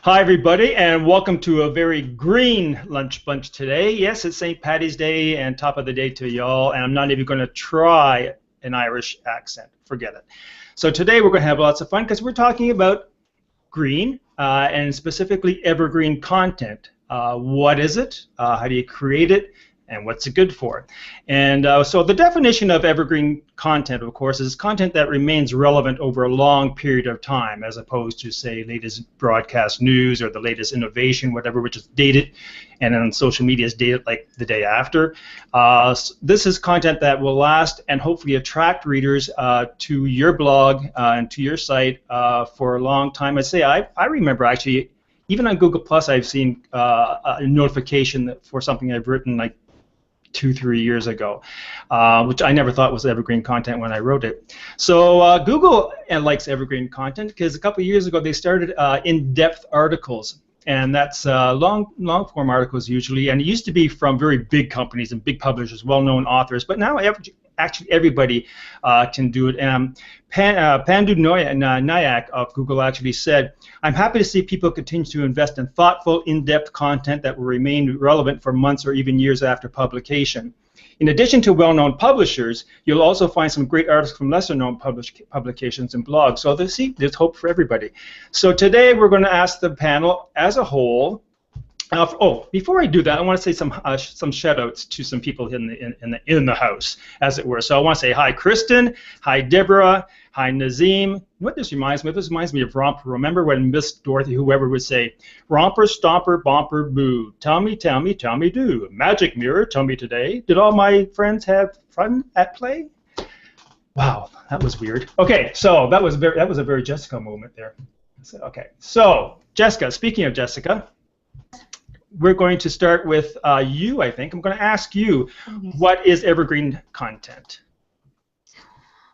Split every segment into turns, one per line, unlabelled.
Hi, everybody, and welcome to a very green lunch bunch today. Yes, it's St. Paddy's Day and top of the day to y'all, and I'm not even going to try an Irish accent. Forget it. So today we're going to have lots of fun because we're talking about green and specifically evergreen content. What is it? How do you create it? And what's it good for? And so the definition of evergreen content, of course, is content that remains relevant over a long period of time, as opposed to, say, latest broadcast news or the latest innovation, whatever, which is dated, and then social media is dated like the day after. This is content that will last and hopefully attract readers to your blog and to your site for a long time. I remember actually, even on Google Plus, I've seen a notification for something I've written like 2-3 years ago, which I never thought was evergreen content when I wrote it. So Google likes evergreen content because a couple of years ago they started in-depth articles, and that's long-form articles usually, and it used to be from very big companies and big publishers, well-known authors, but now actually everybody can do it. And Pandu Nayak of Google actually said, "I'm happy to see people continue to invest in thoughtful, in-depth content that will remain relevant for months or even years after publication. In addition to well-known publishers, you'll also find some great articles from lesser-known publications and blogs." So there's hope for everybody. So today we're going to ask the panel as a whole. Before I do that, I want to say some shout-outs to some people in the house, as it were. So I want to say hi, Kristen. Hi, Deborah. Hi, Nazim. What this reminds me of? This reminds me of Romper. Remember when Miss Dorothy, whoever, would say, "Romper, stomper, bomper, boo. Tell me, do. Magic mirror, tell me today. Did all my friends have fun at play?" Wow, that was weird. Okay, so that was a very Jessica moment there. So Jessica. Speaking of Jessica, we're going to start with you, I think. I'm going to ask you, what is evergreen content?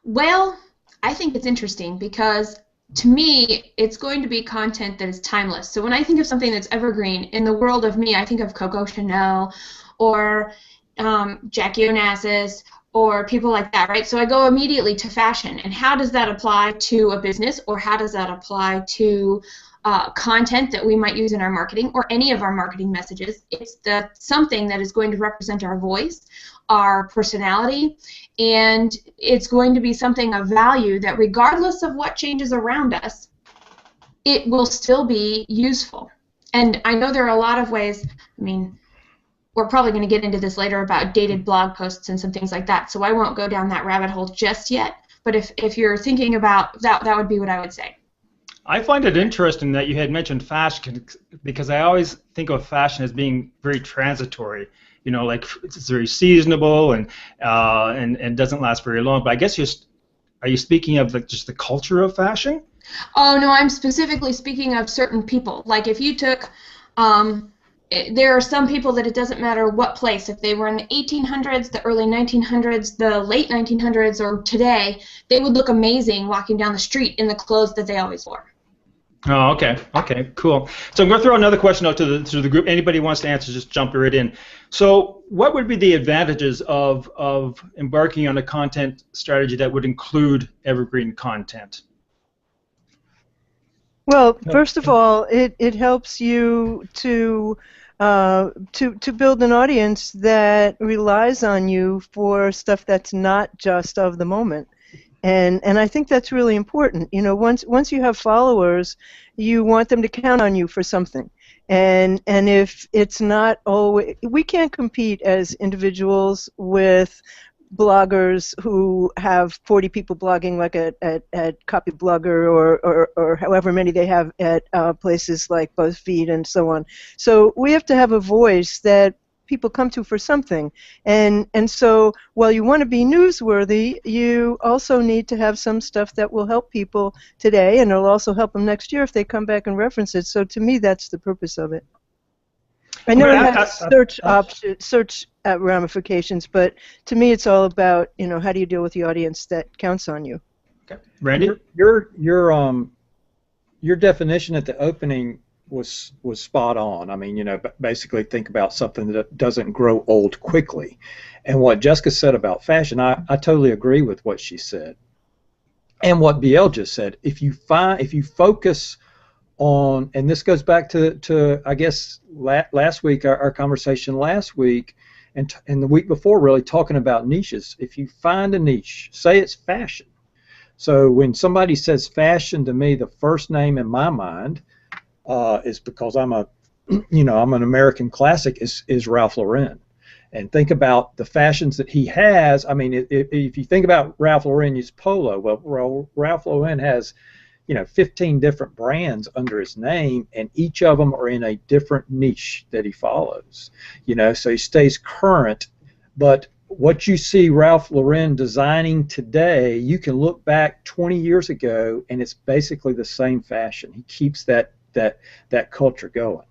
Well, I think it's interesting because, to me, it's going to be content that is timeless. So when I think of something that's evergreen, in the world of me, I think of Coco Chanel or Jackie Onassis or people like that, right? So I go immediately to fashion. And how does that apply to a business, or how does that apply to content that we might use in our marketing or any of our marketing messages? It's something that is going to represent our voice, our personality, and it's going to be something of value that regardless of what changes around us, it will still be useful. And I know there are a lot of ways. I mean, we're probably going to get into this later about dated blog posts and some things like that, so I won't go down that rabbit hole just yet. But if you're thinking about that, that would be what I would say.
I find it interesting that you had mentioned fashion, because I always think of fashion as being very transitory. You know, like it's very seasonable and doesn't last very long. But I guess are you speaking of just the culture of fashion?
Oh no, I'm specifically speaking of certain people. Like if you took, there are some people that it doesn't matter what place. If they were in the 1800s, the early 1900s, the late 1900s, or today, they would look amazing walking down the street in the clothes that they always wore.
Oh, okay. Okay, cool. So I'm going to throw another question out to the group. Anybody who wants to answer, just jump right in. So what would be the advantages of embarking on a content strategy that would include evergreen content?
Well, first of all, it helps you to build an audience that relies on you for stuff that's not just of the moment. And I think that's really important. You know, once you have followers, you want them to count on you for something. And if it's not always, we can't compete as individuals with bloggers who have 40 people blogging, like at Copyblogger or however many they have at places like BuzzFeed and so on. So we have to have a voice that people come to for something, and so while you want to be newsworthy, you also need to have some stuff that will help people today, and it'll also help them next year if they come back and reference it. So to me, that's the purpose of it. I know it has search ramifications, but to me, it's all about, you know, how do you deal with the audience that counts on you.
Okay. Randy,
your definition at the opening was spot on. I mean, you know, basically think about something that doesn't grow old quickly. And what Jessica said about fashion, I totally agree with what she said. And what BL just said, if you focus on, and this goes back to I guess last week, our conversation last week, and the week before, really talking about niches. If you find a niche, say it's fashion. So when somebody says fashion to me, the first name in my mind is, because I'm I'm an American classic, is Ralph Lauren. And think about the fashions that he has. I mean, if you think about Ralph Lauren's polo, well, Ralph Lauren has 15 different brands under his name, and each of them are in a different niche that he follows. So he stays current. But what you see Ralph Lauren designing today, you can look back 20 years ago, and it's basically the same fashion. He keeps that culture going.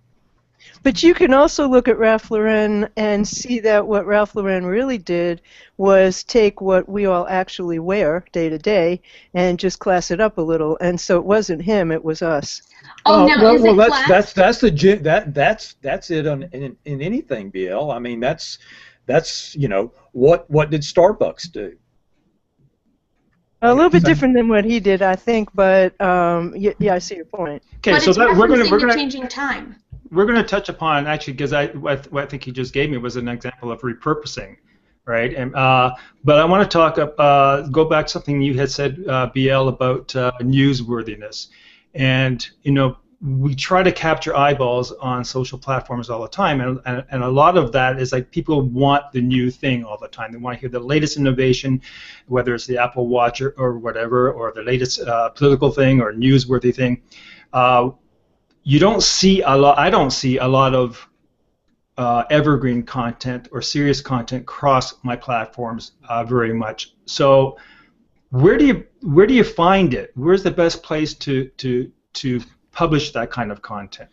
But you can also look at Ralph Lauren and see that what Ralph Lauren really did was take what we all actually wear day to day and just class it up a little. And so it wasn't him; it was us.
Oh, now is it class?
That's it in anything, BL. I mean, that's what did Starbucks do?
A little bit different than what he did, I think. But yeah, I see your point.
Okay,
but
so
it's
that we're gonna
changing time.
We're going to touch upon, actually, because what I think he just gave me was an example of repurposing, right? And but I want to talk go back to something you had said, BL, about newsworthiness, and we try to capture eyeballs on social platforms all the time, and a lot of that is like people want the new thing all the time. They want to hear the latest innovation, whether it's the Apple Watch or whatever, or the latest political thing or newsworthy thing. You don't see a lot. I don't see a lot of evergreen content or serious content cross my platforms very much. So, where do you find it? Where's the best place to publish that kind of content?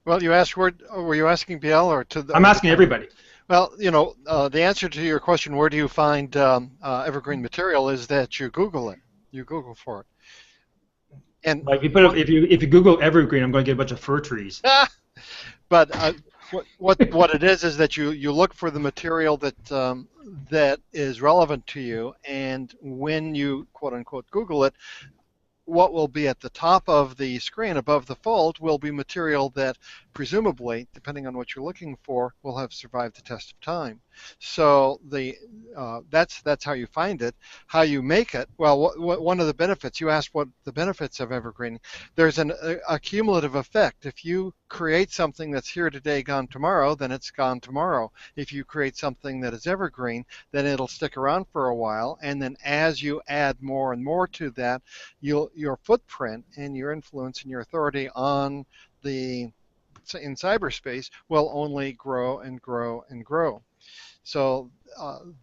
Well, you asked were you asking BL or to the?
I'm asking everybody.
Well, the answer to your question, where do you find evergreen material, is that you Google it. You Google for it. And
like if you Google evergreen, I'm going to get a bunch of fir trees.
But what it is that you look for the material that is relevant to you, and when you quote unquote Google it, what will be at the top of the screen above the fold will be material that presumably, depending on what you're looking for, will have survived the test of time. So that's how you find it. How you make it, well, one of the benefits, you asked what the benefits of evergreen. There's a cumulative effect. If you create something that's here today, gone tomorrow, then it's gone tomorrow. If you create something that is evergreen, then it'll stick around for a while, and then as you add more and more to that, your footprint and your influence and your authority on in cyberspace will only grow and grow and grow. So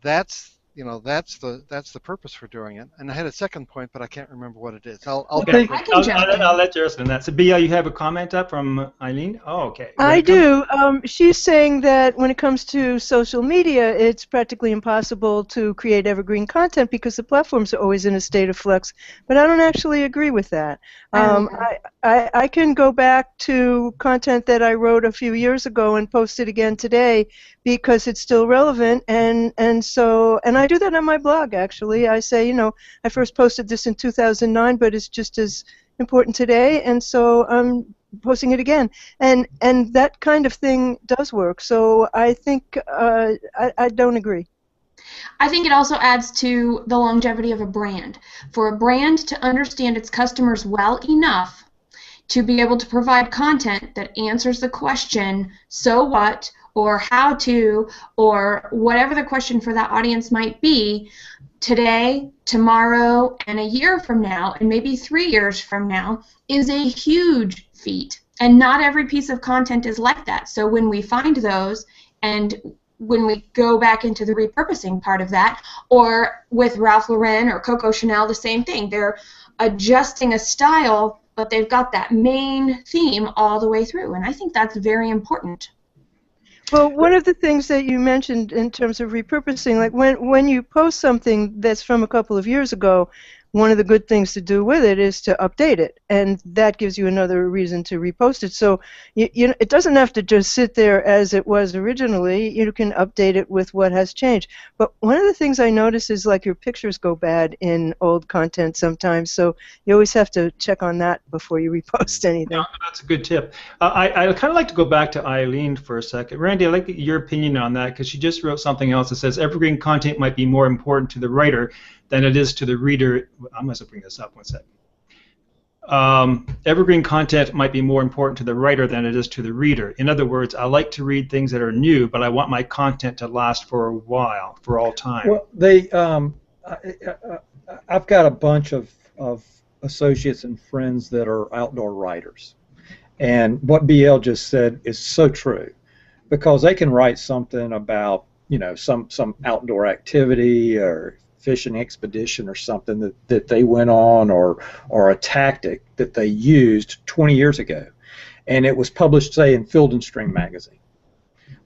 that's the purpose for doing it. And I had a second point, but I can't remember what it is. I'll
let Jess in that. So, BL, you have a comment up from Eileen? Oh, okay.
I do. She's saying that when it comes to social media, it's practically impossible to create evergreen content because the platforms are always in a state of flux. But I don't actually agree with that. I can go back to content that I wrote a few years ago and post it again today because it's still relevant, and I do that on my blog, actually. I say, I first posted this in 2009, but it's just as important today, and so I'm posting it again. And that kind of thing does work, so I think I don't agree.
I think it also adds to the longevity of a brand. For a brand to understand its customers well enough to be able to provide content that answers the question, so what, or how to, or whatever the question for that audience might be, today, tomorrow, and a year from now, and maybe 3 years from now, is a huge feat. And not every piece of content is like that. So when we find those, and when we go back into the repurposing part of that, or with Ralph Lauren or Coco Chanel, the same thing. They're adjusting a style, but they've got that main theme all the way through, and I think that's very important.
Well, one of the things that you mentioned in terms of repurposing, like when you post something that's from a couple of years ago, one of the good things to do with it is to update it, and that gives you another reason to repost it. So it doesn't have to just sit there as it was originally. You can update it with what has changed. But one of the things I notice is like your pictures go bad in old content sometimes, so you always have to check on that before you repost anything.
That's a good tip. I kind of like to go back to Eileen for a second. Randy, I'd like your opinion on that, because she just wrote something else that says evergreen content might be more important to the writer than it is to the reader. I must bring this up one second. Evergreen content might be more important to the writer than it is to the reader. In other words, I like to read things that are new, but I want my content to last for a while, for all time.
Well, I've got a bunch of associates and friends that are outdoor writers, and what BL just said is so true, because they can write something about some outdoor activity or fishing expedition or something that they went on, or a tactic that they used 20 years ago, and it was published, say, in Field and Stream magazine.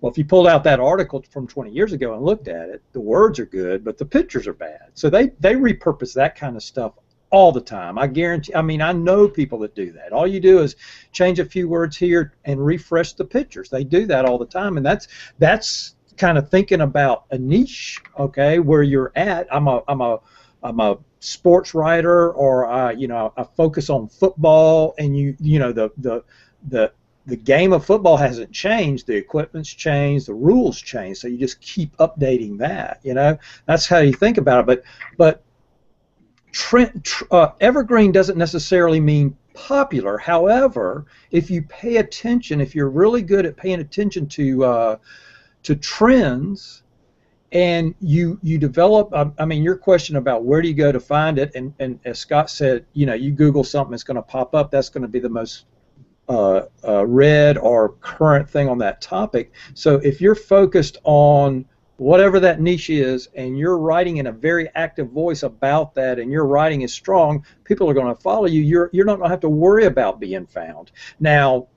Well, if you pulled out that article from 20 years ago and looked at it, the words are good, but the pictures are bad. So they repurpose that kind of stuff all the time. I guarantee. I mean, I know people that do that. All you do is change a few words here and refresh the pictures. They do that all the time, and that's kind of thinking about a niche, okay, where you're at. I'm a sports writer, or I focus on football, and the game of football hasn't changed. The equipment's changed, the rules changed, so you just keep updating that. That's how you think about it. But evergreen doesn't necessarily mean popular. However, if you pay attention, if you're really good at paying attention to trends, and you develop, I mean, your question about where do you go to find it, and as Scott said, you Google something, it's going to pop up. That's going to be the most read or current thing on that topic. So if you're focused on whatever that niche is, and you're writing in a very active voice about that, and your writing is strong, people are going to follow you. You're not going to have to worry about being found. Now,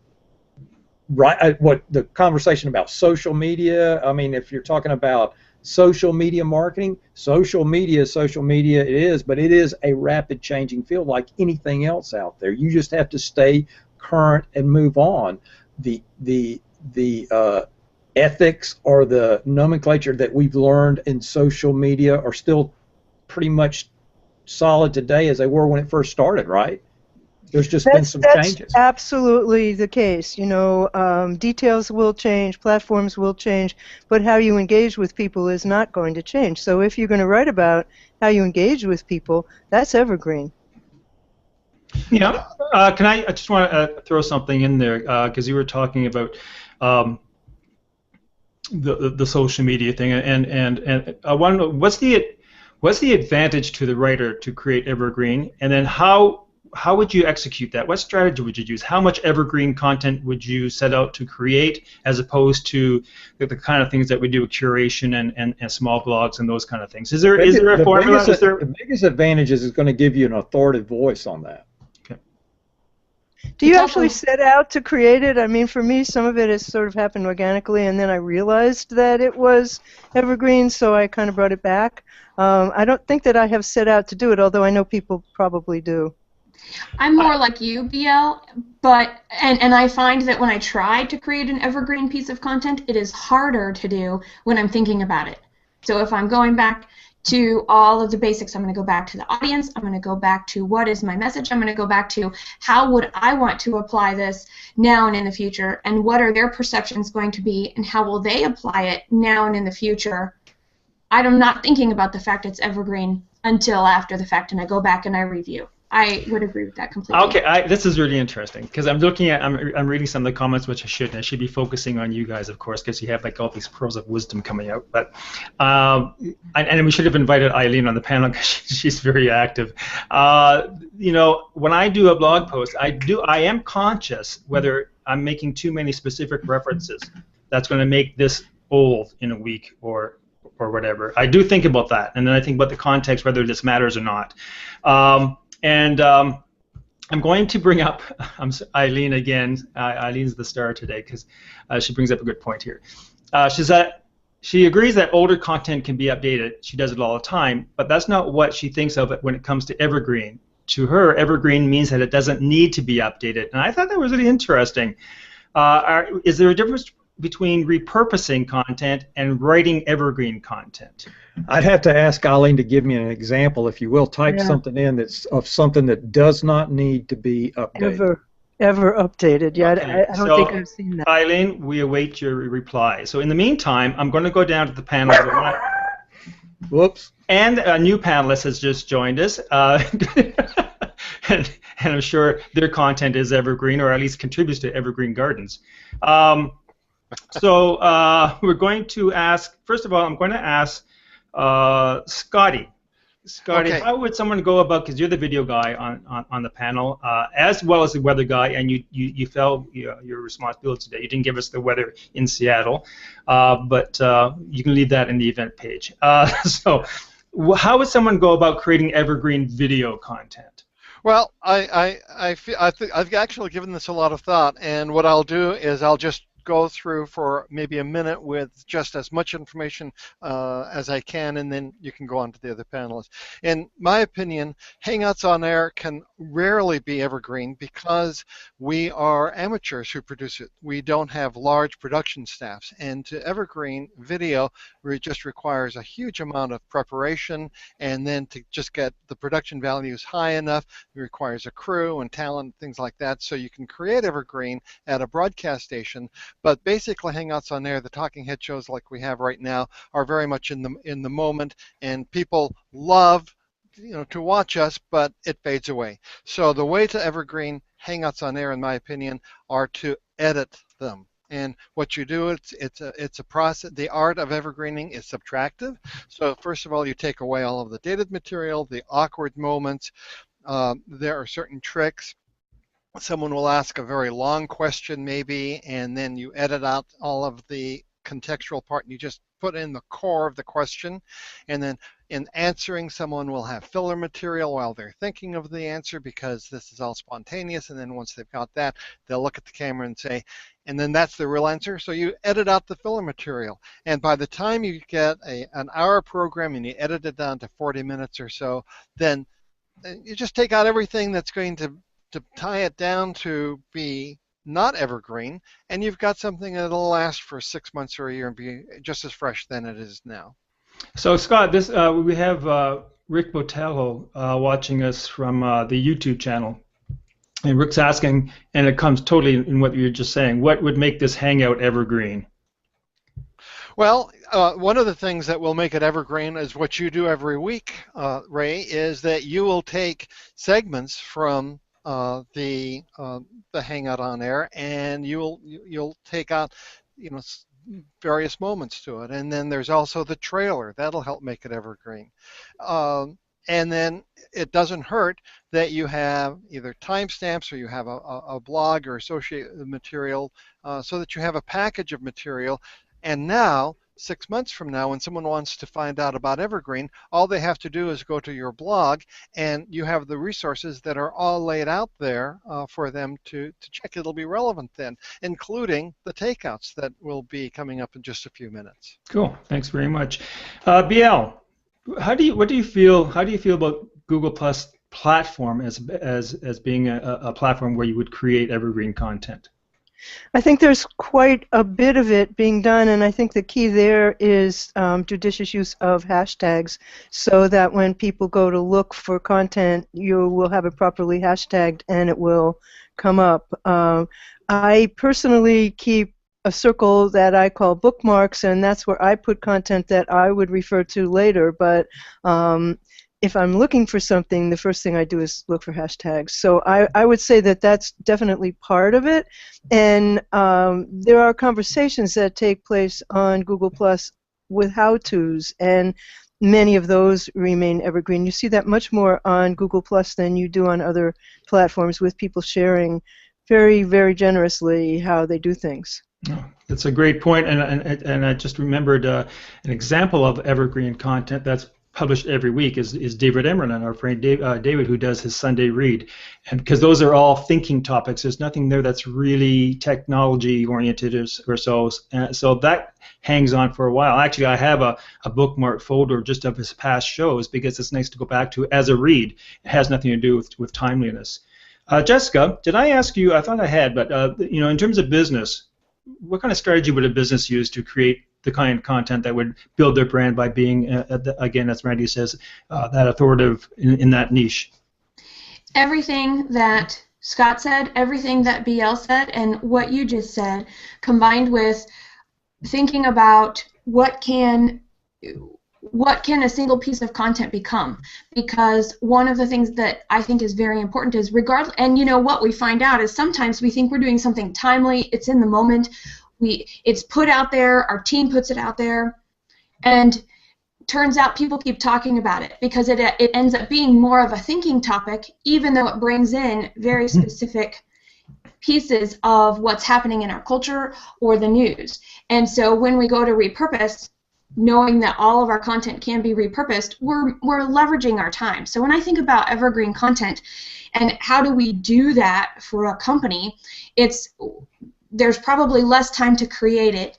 what the conversation about social media, I mean, if you're talking about social media marketing, social media it is, but it is a rapid changing field like anything else out there. You just have to stay current and move on. The ethics or the nomenclature that we've learned in social media are still pretty much solid today as they were when it first started, right? There's just been some changes.
That's absolutely the case. Details will change, platforms will change, but how you engage with people is not going to change. So if you're going to write about how you engage with people, that's evergreen.
Yeah. I just want to throw something in there, because you were talking about the social media thing, and I want to know what's the advantage to the writer to create evergreen, and then how would you execute that? What strategy would you use? How much evergreen content would you set out to create, as opposed to the kind of things that we do with curation and small blogs and those kind of things? Is there a formula?
The biggest advantage is it's going to give you an authoritative voice on that.
Do you actually set out to create it? I mean, for me, some of it has sort of happened organically, and then I realized that it was evergreen, so I kind of brought it back. I don't think that I have set out to do it, although I know people probably do.
I'm more like you, BL, and I find that when I try to create an evergreen piece of content, it is harder to do when I'm thinking about it. So if I'm going back to all of the basics, I'm going to go back to the audience, I'm going to go back to what is my message, I'm going to go back to how would I want to apply this now and in the future, and what are their perceptions going to be, and how will they apply it now and in the future. I'm not thinking about the fact it's evergreen until after the fact, and I go back and I review. I would agree with that completely.
Okay, this is really interesting, because I'm reading some of the comments, which I shouldn't. I should be focusing on you guys, of course, because you have like all these pearls of wisdom coming out. But and we should have invited Eileen on the panel, because she's very active. When I do a blog post, I am conscious whether I'm making too many specific references. That's going to make this old in a week or whatever. I do think about that, and then I think about the context, whether this matters or not. I'm going to bring up Eileen again. Eileen's the star today, because she brings up a good point here. She said, She agrees that older content can be updated. She does it all the time, but that's not what she thinks of it when it comes to evergreen. To her, evergreen means that it doesn't need to be updated, and I thought that was really interesting. Is there a difference between repurposing content and writing evergreen content?
I'd have to ask Eileen to give me an example, if you will. Type
Yeah.
something in that's of something that does not need to be updated.
Ever updated. Yeah,
Okay,
I don't think I've seen that.
Eileen, we await your reply. So in the meantime, I'm going to go down to the panel.
Whoops.
And a new panelist has just joined us. And I'm sure their content is evergreen, or at least contributes to evergreen gardens. So we're going to ask, first of all, I'm going to ask Scotty. Scotty,
Okay.
how would someone go about, because you're the video guy on the panel, as well as the weather guy, and you felt your responsibility today. You didn't give us the weather in Seattle, but you can leave that in the event page. So how would someone go about creating evergreen video content?
Well, I've actually given this a lot of thought, and what I'll do is I'll just go through for maybe a minute with just as much information as I can, and then you can go on to the other panelists. In my opinion, Hangouts on Air can rarely be evergreen because we are amateurs who produce it. We don't have large production staffs, and to evergreen video, it just requires a huge amount of preparation, and then to just get the production values high enough, it requires a crew and talent, things like that, so you can create evergreen at a broadcast station. But basically, Hangouts on Air, the talking head shows like we have right now, are very much in the moment, and people love to watch us, but it fades away. So the way to evergreen Hangouts on Air, in my opinion, are to edit them. And what you do, it's a process. The art of evergreening is subtractive. So first of all, you take away all of the dated material, the awkward moments. There are certain tricks. Someone will ask a very long question maybe, and then you edit out all of the contextual part and you just put in the core of the question. And then in answering, someone will have filler material while they're thinking of the answer, because this is all spontaneous. And then once they've got that, they'll look at the camera and say, and then that's the real answer. So you edit out the filler material. And by the time you get an hour program and you edit it down to 40 minutes or so, then you just take out everything that's going to tie it down to be not evergreen, and you've got something that'll last for 6 months or a year and be just as fresh than it is now.
So Scott, this we have Rick Botelho watching us from the YouTube channel, and Rick's asking, and it comes totally in what you're just saying, what would make this Hangout evergreen?
Well, one of the things that will make it evergreen is what you do every week, Ray, is that you will take segments from the Hangout on Air, and you'll take out various moments to it, and then there's also the trailer that'll help make it evergreen. And then it doesn't hurt that you have either timestamps or you have a blog or associated material, so that you have a package of material. And now, 6 months from now, when someone wants to find out about Evergreen, all they have to do is go to your blog, and you have the resources that are all laid out there for them to check. It'll be relevant then, including the takeouts that will be coming up in just a few minutes.
Cool. Thanks very much. BL, how do you feel about Google Plus platform as being a platform where you would create evergreen content?
I think there's quite a bit of it being done, and I think the key there is judicious use of hashtags, so that when people go to look for content, you will have it properly hashtagged and it will come up. I personally keep a circle that I call bookmarks, and that's where I put content that I would refer to later, but if I'm looking for something, the first thing I do is look for hashtags. So I would say that that's definitely part of it. And there are conversations that take place on Google Plus with how-tos, and many of those remain evergreen. You see that much more on Google Plus than you do on other platforms, with people sharing very, very generously how they do things.
Oh, that's a great point, and I just remembered an example of evergreen content that's published every week is David Emerlin, our friend David, who does his Sunday Read, and because those are all thinking topics, there's nothing there that's really technology oriented or so. So that hangs on for a while. Actually, I have a bookmark folder just of his past shows because it's nice to go back to as a read. It has nothing to do with timeliness. Jessica, did I ask you? I thought I had, but in terms of business, what kind of strategy would a business use to create the kind of content that would build their brand by being, again, as Randy says, that authoritative in that niche?
Everything that Scott said, everything that BL said, and what you just said, combined with thinking about what can a single piece of content become? Because one of the things that I think is very important is regardless, and what we find out is sometimes we think we're doing something timely, it's in the moment, it's put out there, our team puts it out there, and turns out people keep talking about it because it ends up being more of a thinking topic, even though it brings in very specific pieces of what's happening in our culture or the news. And so when we go to repurpose, knowing that all of our content can be repurposed, we're leveraging our time. So when I think about evergreen content and how do we do that for a company, there's probably less time to create it.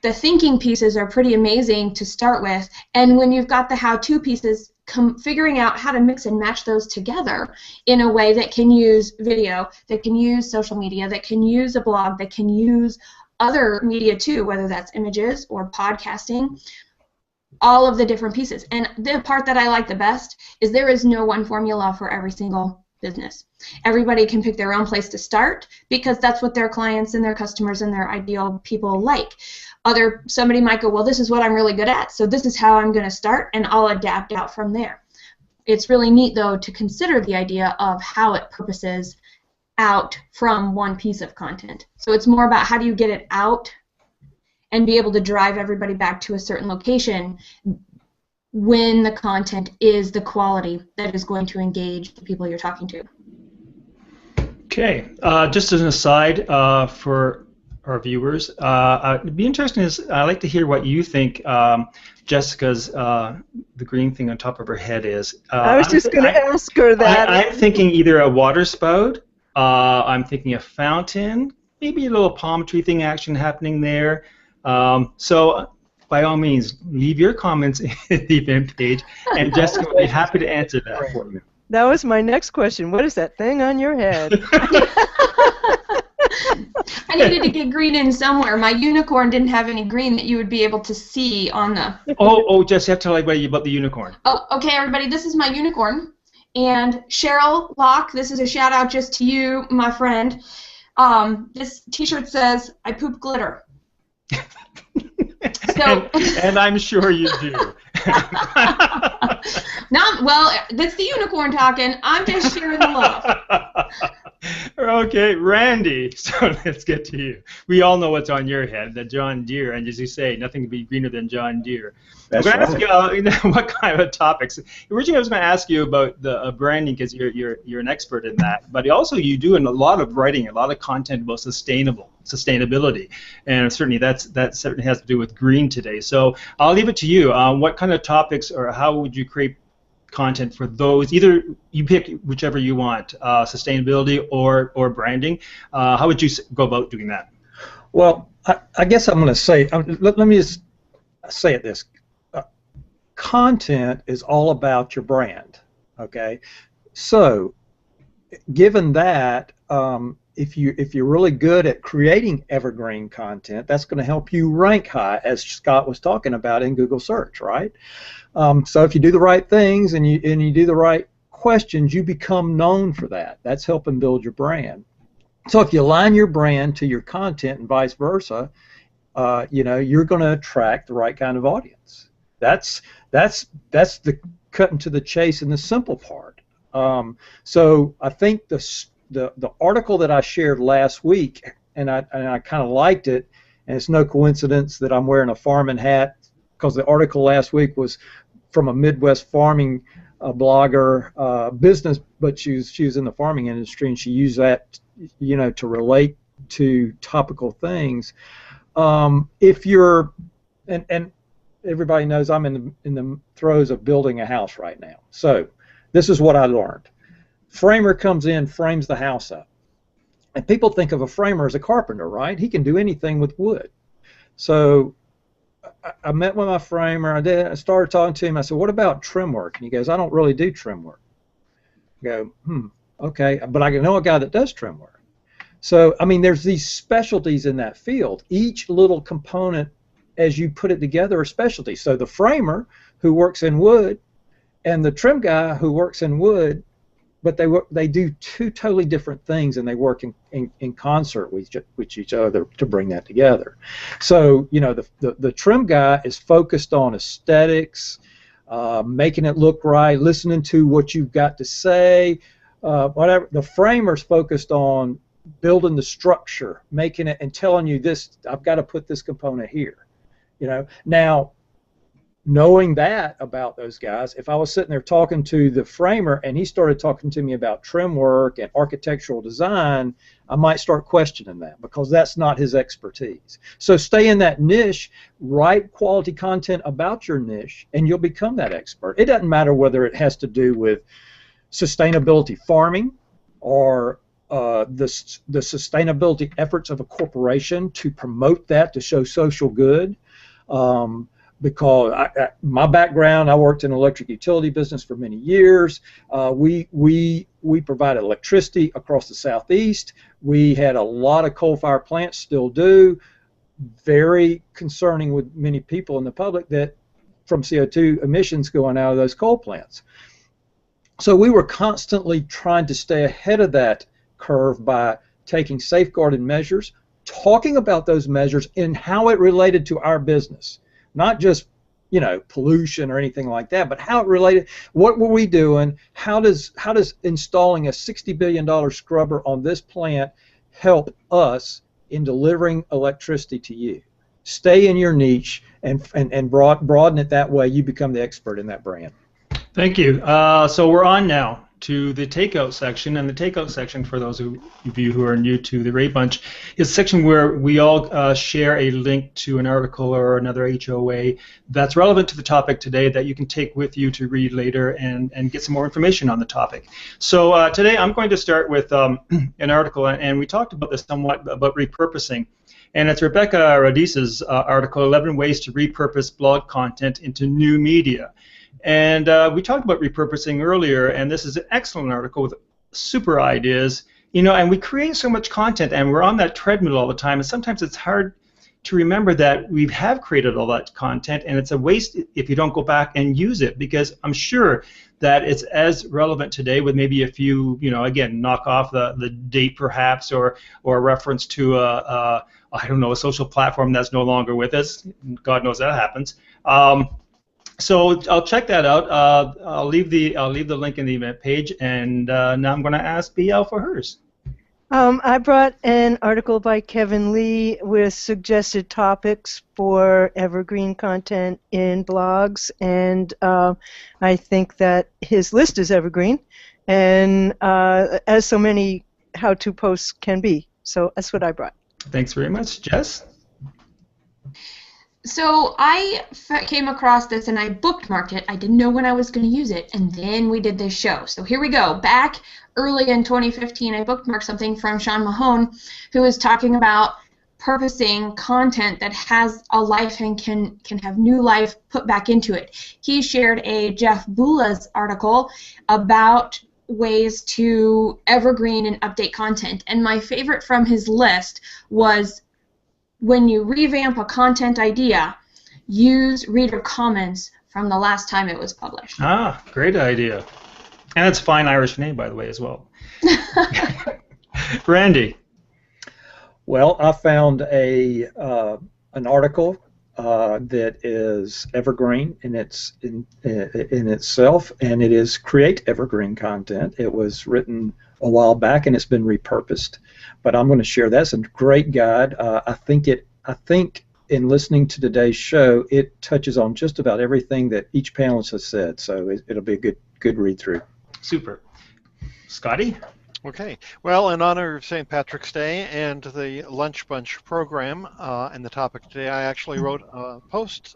The thinking pieces are pretty amazing to start with, and when you've got the how-to pieces, figuring out how to mix and match those together in a way that can use video, that can use social media, that can use a blog, that can use other media too, whether that's images or podcasting, all of the different pieces. And the part that I like the best is there is no one formula for every single business. Everybody can pick their own place to start because that's what their clients and their customers and their ideal people like. Somebody might go, well, this is what I'm really good at, so this is how I'm going to start, and I'll adapt out from there. It's really neat, though, to consider the idea of how it purposes out from one piece of content. So it's more about how do you get it out and be able to drive everybody back to a certain location when the content is the quality that is going to engage the people you're talking to.
Okay, just as an aside for our viewers, it'd be interesting. I'd like to hear what you think Jessica's the green thing on top of her head is.
I was just going to ask her that.
I'm thinking either a water spout. I'm thinking a fountain, maybe a little palm tree thing action happening there. So by all means, leave your comments in the event page, and Jessica will be happy to answer that for you.
That was my next question. What is that thing on your head?
I needed to get green in somewhere. My unicorn didn't have any green that you would be able to see on the...
Oh, Jess, you have to tell everybody about the unicorn.
Oh, okay, everybody, this is my unicorn. And Cheryl Locke, this is a shout out just to you, my friend. This t-shirt says, I poop glitter.
And I'm sure you do.
Well, that's the unicorn talking. I'm just sharing the love.
Okay, Randy, so let's get to you. We all know what's on your head, the John Deere, and as you say, nothing can be greener than John Deere.
That's
I'm going
right.
to ask you what kind of topics. Originally, I was going to ask you about the branding because you're an expert in that, but also you do a lot of writing, a lot of content about sustainability, and certainly that certainly has to do with green today. So I'll leave it to you. What kind of topics, or how would you create content for those? Either you pick whichever you want, sustainability or branding. How would you go about doing that?
Well, I guess I'm going to say, let me just say it this. Content is all about your brand, okay? So, given that, if you're really good at creating evergreen content, that's going to help you rank high, as Scott was talking about in Google search, right? So if you do the right things and you do the right questions, you become known for that. That's helping build your brand. So if you align your brand to your content and vice versa, you're going to attract the right kind of audience. That's the cutting to the chase and the simple part. So I think the article that I shared last week, and I kind of liked it, and it's no coincidence that I'm wearing a farming hat, because the article last week was from a Midwest farming blogger, business, but she was in the farming industry, and she used that, to relate to topical things. If you're, and everybody knows I'm in the throes of building a house right now. So this is what I learned. Framer comes in, frames the house up. And people think of a framer as a carpenter, right? He can do anything with wood. So I met with my framer. I started talking to him. I said, what about trim work? And he goes, I don't really do trim work. I go, okay, but I know a guy that does trim work. So, I mean, there's these specialties in that field. Each little component, as you put it together, are specialties. So the framer who works in wood and the trim guy who works in wood, but they do two totally different things, and they work in concert with each other to bring that together. So, you know, the trim guy is focused on aesthetics, making it look right, listening to what you've got to say, whatever. The framer's focused on building the structure, making it and telling you this, I've got to put this component here. You know, now, knowing that about those guys, if I was sitting there talking to the framer and he started talking to me about trim work and architectural design, I might start questioning that because that's not his expertise. So stay in that niche, write quality content about your niche, and you'll become that expert. It doesn't matter whether it has to do with sustainability farming or the sustainability efforts of a corporation to promote that, to show social good. Because my background, I worked in the electric utility business for many years. We provided electricity across the Southeast. We had a lot of coal-fired plants, still do. Very concerning with many people in the public that from CO2 emissions going out of those coal plants. So we were constantly trying to stay ahead of that curve by taking safeguarding measures, talking about those measures and how it related to our business. Not just, you know, pollution or anything like that, but how it related. What were we doing? How does installing a $60 billion scrubber on this plant help us in delivering electricity to you? Stay in your niche and broaden it that way. You become the expert in that brand.
Thank you. So we're on now to the takeout section, and the takeout section, for those of you who are new to the Ray Bunch, is a section where we all share a link to an article or another HOA that's relevant to the topic today that you can take with you to read later and get some more information on the topic. So today I'm going to start with an article, and we talked about this somewhat, about repurposing. And it's Rebecca Radice's article, 11 Ways to Repurpose Blog Content into New Media. And we talked about repurposing earlier, and this is an excellent article with super ideas. You know, and we create so much content, and we're on that treadmill all the time, and sometimes it's hard to remember that we have created all that content, and it's a waste if you don't go back and use it, because I'm sure that it's as relevant today with maybe a few, you know, again, knock off the date perhaps, or a reference to I don't know, a social platform that's no longer with us. God knows that happens. So I'll check that out. I'll leave the link in the event page, and now I'm going to ask BL for hers.
I brought an article by Kevin Lee with suggested topics for evergreen content in blogs, and I think that his list is evergreen, and as so many how-to posts can be. So that's what I brought.
Thanks very much. Jess?
So I came across this and I bookmarked it. I didn't know when I was going to use it, and then we did this show. So here we go. Back early in 2015, I bookmarked something from Sean Mahone, who was talking about purposing content that has a life and can have new life put back into it. He shared a Jeff Boula's article about ways to evergreen and update content, and my favorite from his list was, when you revamp a content idea, use reader comments from the last time it was published.
Ah, great idea. And it's a fine Irish name, by the way, as well. Randy?
Well, I found an article that is evergreen in itself, and it is Create Evergreen Content. It was written a while back, and it's been repurposed. But I'm going to share that. It's a great guide. I think in listening to today's show, it touches on just about everything that each panelist has said. So it'll be a good read through.
Super. Scotty?
Okay. Well, in honor of St. Patrick's Day and the Lunch Bunch program and the topic today, I actually wrote a post,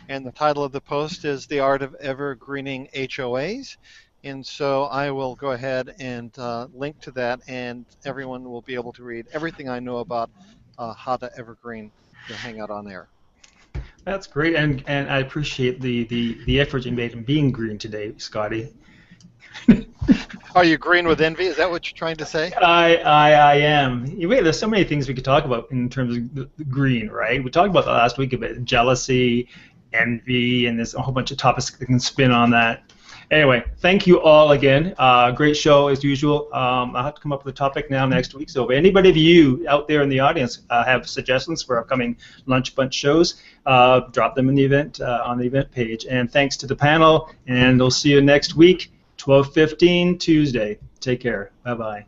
and the title of the post is The Art of Evergreening HOAs. And so I will go ahead and link to that, and everyone will be able to read everything I know about how to evergreen your Hangout on air.
That's great, and I appreciate the effort you made in being green today, Scotty.
Are you green with envy? Is that what you're trying to say?
I am. There's so many things we could talk about in terms of the green, right? We talked about that last week about jealousy, envy, and there's a whole bunch of topics that can spin on that. Anyway, thank you all again. Great show as usual. I'll have to come up with a topic now next week. So if anybody of you out there in the audience have suggestions for upcoming Lunch Bunch shows, drop them in the event on the event page. And thanks to the panel, and we'll see you next week. 12:15 Tuesday. Take care. Bye-bye.